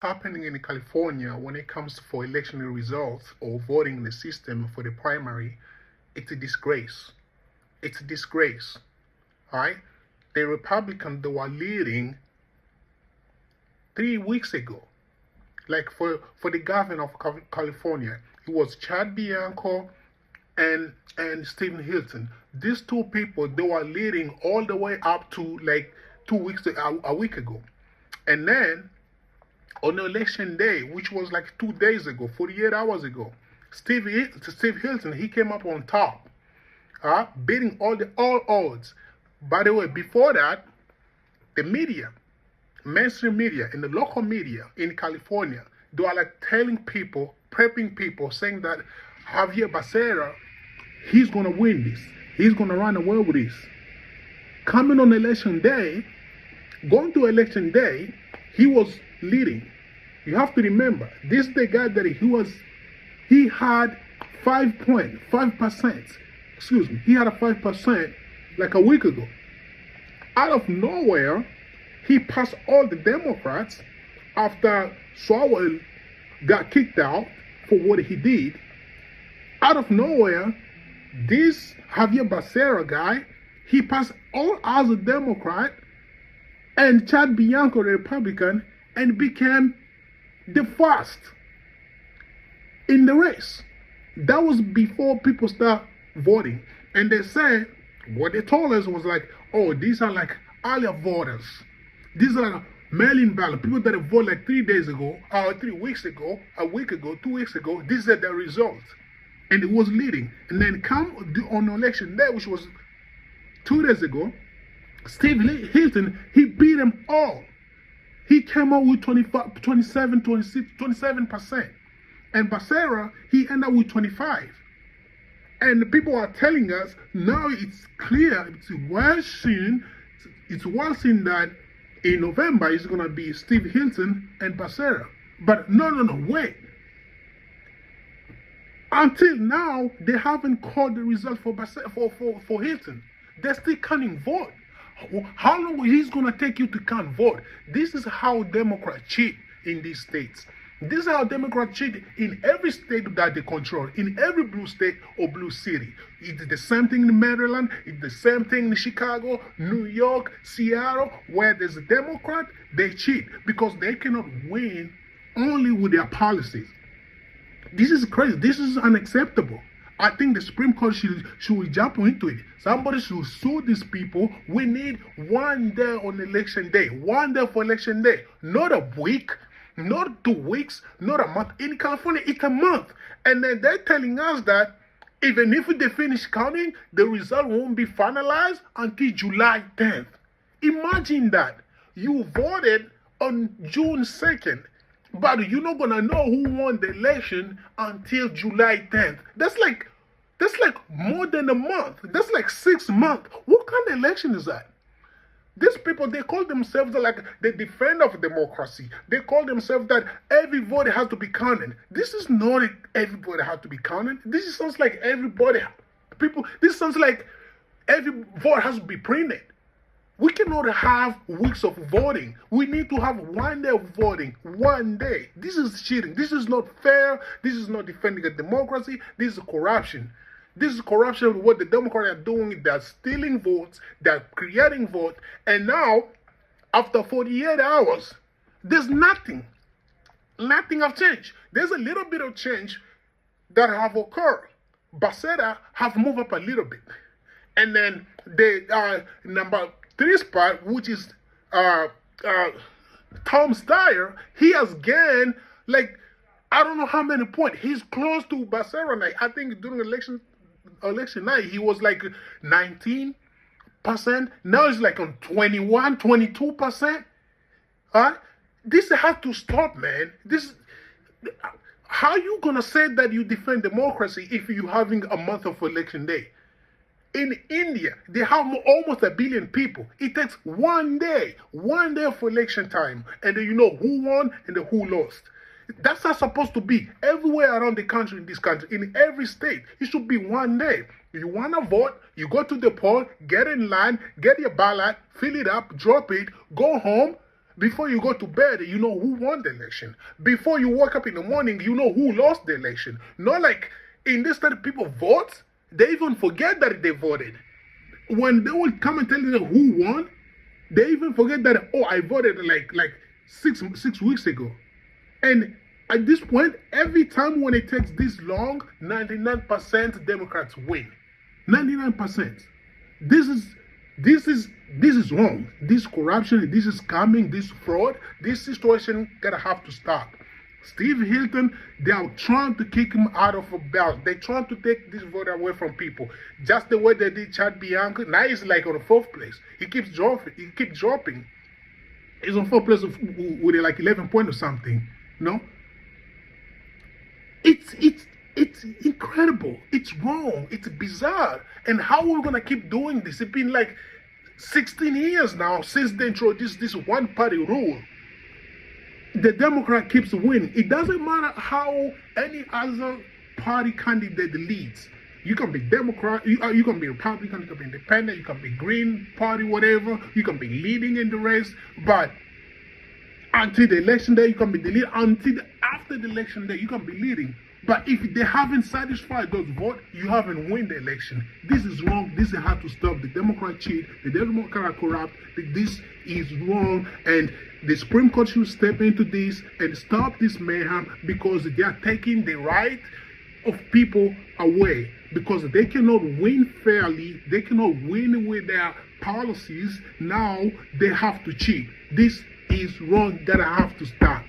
Happening in California when it comes for election results or voting in the system for the primary, it's a disgrace. It's a disgrace. All right? The Republicans that were leading 3 weeks ago, like for the governor of California, it was Chad Bianco and Stephen Hilton. These two people they were leading all the way up to like 2 weeks a week ago, and then on election day, which was like 2 days ago, 48 hours ago, Steve Hilton, he came up on top, beating all odds. By the way, before that, the media, mainstream media, and the local media in California, they are like telling people, prepping people, saying that Javier Becerra, he's gonna win this. He's gonna run away with this. Coming on election day, going to election day, he was leading. You have to remember, this is the guy that he had 5.5%. Excuse me, he had a 5% like a week ago. Out of nowhere, he passed all the Democrats after Swalwell got kicked out for what he did. Out of nowhere, this Javier Becerra guy, he passed all as a Democrat and Chad Bianco, the Republican, and became the first in the race. That was before people start voting. And they said, what they told us was like, oh, these are like earlier voters. These are like mail-in ballot. People that vote like 3 days ago, or 3 weeks ago, a week ago, 2 weeks ago, these are the results. And it was leading. And then come on election day, which was 2 days ago, Steve Hilton, he beat them all. He came out with 25, 27, 26, 27%. And Becerra, he ended up with 25. And the people are telling us now it's clear, it's well seen that in November it's going to be Steve Hilton and Becerra. But no, wait. Until now, they haven't called the result for Hilton. They still can't vote. How long is it going to take you to count vote? This is how Democrats cheat in these states. This is how Democrats cheat in every state that they control, in every blue state or blue city. It's the same thing in Maryland, it's the same thing in Chicago, New York, Seattle, where there's a Democrat, they cheat because they cannot win only with their policies. This is crazy. This is unacceptable. I think the Supreme Court should jump into it. Somebody should sue these people. We need 1 day on election day. 1 day for election day. Not a week, not 2 weeks, not a month. In California, it's a month. And then they're telling us that even if they finish counting, the result won't be finalized until July 10th. Imagine that. You voted on June 2nd. But you're not gonna know who won the election until July 10th. That's like more than a month. That's like 6 months. What kind of election is that? These people, they call themselves like the defender of democracy. They call themselves that every vote has to be counted. This is not everybody has to be counted. This sounds like this sounds like every vote has to be printed. We cannot have weeks of voting. We need to have 1 day of voting. 1 day. This is cheating. This is not fair. This is not defending a democracy. This is corruption. This is corruption. What the Democrats are doing, they're stealing votes, they're creating votes, and now, after 48 hours, there's nothing. Nothing have changed. There's a little bit of change that have occurred. Becerra have moved up a little bit. And then the number 3 spot, which is Tom Steyer, he has gained like I don't know how many points. He's close to Becerra. Like, I think during election night he was like 19%. Now it's like on 21, 22%. This has to stop, man. How you gonna say that you defend democracy if you're having a month of election day? In India, they have almost 1 billion people. It takes 1 day for election time, and then you know who won and who lost. That's not supposed to be everywhere around the country, in this country, in every state. It should be 1 day. You want to vote, you go to the poll, get in line, get your ballot, fill it up, drop it, go home, Before you go to bed, you know who won the election. Before you wake up in the morning, you know who lost the election. Not like in this time, people vote, they even forget that they voted. When they will come and tell you who won, they even forget that, oh, I voted like 6 weeks ago. And at this point, every time when it takes this long, 99% Democrats win. 99%. This is wrong. This corruption, this is coming, this fraud, this situation gotta have to stop. Steve Hilton, they are trying to kick him out of a ballot. They're trying to take this vote away from people. Just the way they did Chad Bianco. Now he's like on the 4th place. He keeps dropping. He's on 4th place with like 11 points or something. No? It's incredible. It's wrong. It's bizarre. And how are we gonna keep doing this? It's been like 16 years now since they introduced this one-party rule. The Democrat keeps winning. It doesn't matter how any other party candidate leads. You can be Democrat, you can be Republican, you can be Independent, you can be Green Party, whatever. You can be leading in the race, but until the election day, you can be the lead. Until after the election day, you can be leading. But if they haven't satisfied those votes, you haven't won the election. This is wrong. This has to stop. The Democrat cheat. The Democrat are corrupt. This is wrong. And the Supreme Court should step into this and stop this mayhem, because they are taking the right of people away, because they cannot win fairly. They cannot win with their policies. Now they have to cheat. This is wrong. That have to stop.